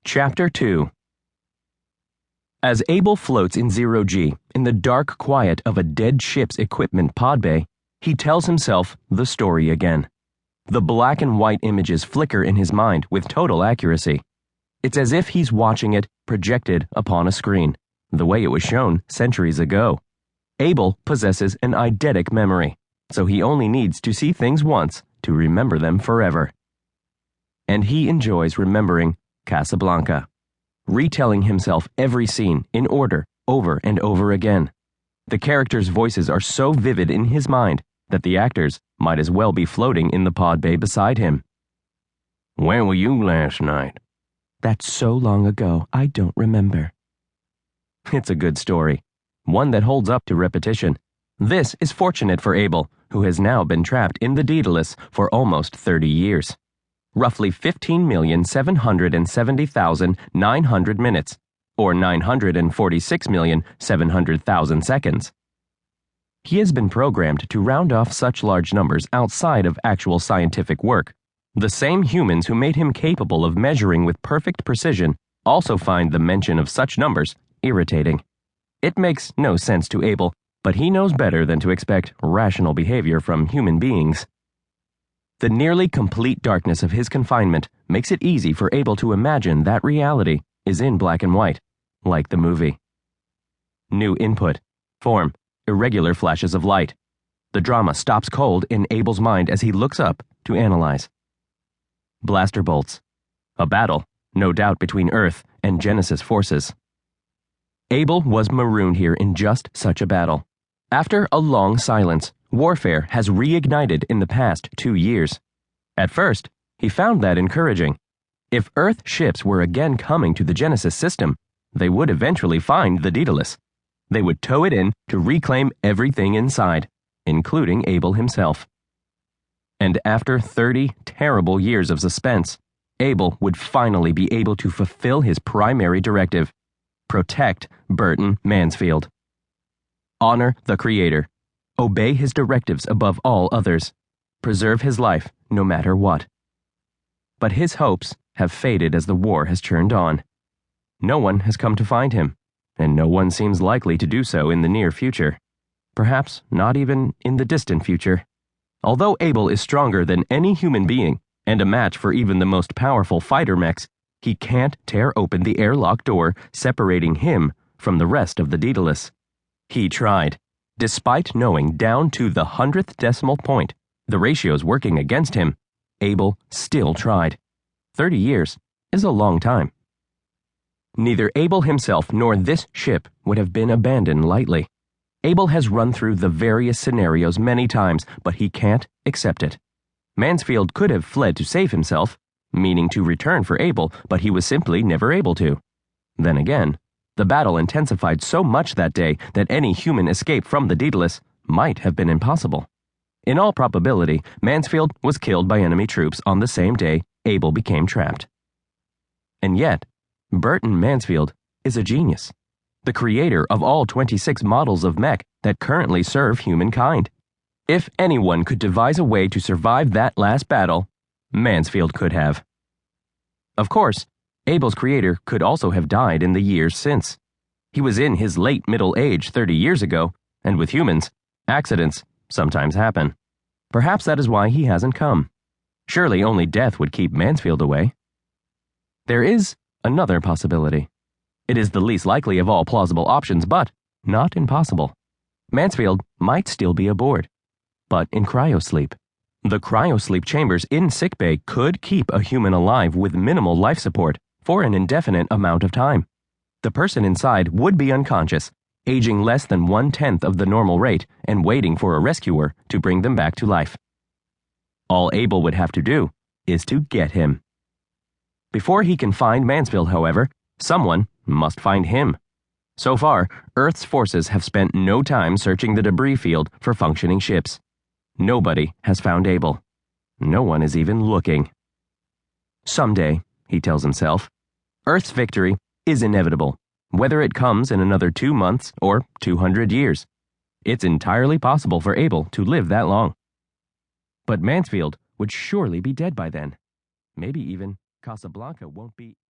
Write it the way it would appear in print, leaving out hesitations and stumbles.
Chapter 2. As Abel floats in zero-G, in the dark quiet of a dead ship's equipment pod bay, he tells himself the story again. The black and white images flicker in his mind with total accuracy. It's as if he's watching it projected upon a screen, the way it was shown centuries ago. Abel possesses an eidetic memory, so he only needs to see things once to remember them forever. And he enjoys remembering Casablanca, retelling himself every scene in order over and over again. The characters' voices are so vivid in his mind that the actors might as well be floating in the pod bay beside him. Where were you last night? That's so long ago, I don't remember. It's a good story, one that holds up to repetition. This is fortunate for Abel, who has now been trapped in the Daedalus for almost 30 years. Roughly 15,770,900 minutes, or 946,700,000 seconds. He has been programmed to round off such large numbers outside of actual scientific work. The same humans who made him capable of measuring with perfect precision also find the mention of such numbers irritating. It makes no sense to Abel, but he knows better than to expect rational behavior from human beings. The nearly complete darkness of his confinement makes it easy for Abel to imagine that reality is in black and white, like the movie. New input, form, irregular flashes of light. The drama stops cold in Abel's mind as he looks up to analyze. Blaster bolts. A battle, no doubt between Earth and Genesis forces. Abel was marooned here in just such a battle. After a long silence, warfare has reignited in the past 2 years. At first, he found that encouraging. If Earth ships were again coming to the Genesis system, they would eventually find the Daedalus. They would tow it in to reclaim everything inside, including Abel himself. And after 30 terrible years of suspense, Abel would finally be able to fulfill his primary directive: protect Burton Mansfield. Honor the Creator. Obey his directives above all others. Preserve his life no matter what. But his hopes have faded as the war has churned on. No one has come to find him, and no one seems likely to do so in the near future. Perhaps not even in the distant future. Although Abel is stronger than any human being, and a match for even the most powerful fighter mechs, he can't tear open the airlock door separating him from the rest of the Daedalus. He tried. Despite knowing down to the 100th decimal point the ratios working against him, Abel still tried. 30 years is a long time. Neither Abel himself nor this ship would have been abandoned lightly. Abel has run through the various scenarios many times, but he can't accept it. Mansfield could have fled to save himself, meaning to return for Abel, but he was simply never able to. Then again, the battle intensified so much that day that any human escape from the Daedalus might have been impossible. In all probability, Mansfield was killed by enemy troops on the same day Abel became trapped. And yet, Burton Mansfield is a genius, the creator of all 26 models of mech that currently serve humankind. If anyone could devise a way to survive that last battle, Mansfield could have. Of course, Abel's creator could also have died in the years since. He was in his late middle age 30 years ago, and with humans, accidents sometimes happen. Perhaps that is why he hasn't come. Surely only death would keep Mansfield away. There is another possibility. It is the least likely of all plausible options, but not impossible. Mansfield might still be aboard, but in cryosleep. The cryosleep chambers in sickbay could keep a human alive with minimal life support for an indefinite amount of time. The person inside would be unconscious, aging less than 1/10 of the normal rate, and waiting for a rescuer to bring them back to life. All Abel would have to do is to get him. Before he can find Mansfield, however, someone must find him. So far, Earth's forces have spent no time searching the debris field for functioning ships. Nobody has found Abel. No one is even looking. Someday, he tells himself, Earth's victory is inevitable, whether it comes in another 2 months or 200 years. It's entirely possible for Abel to live that long. But Mansfield would surely be dead by then. Maybe even Casablanca won't be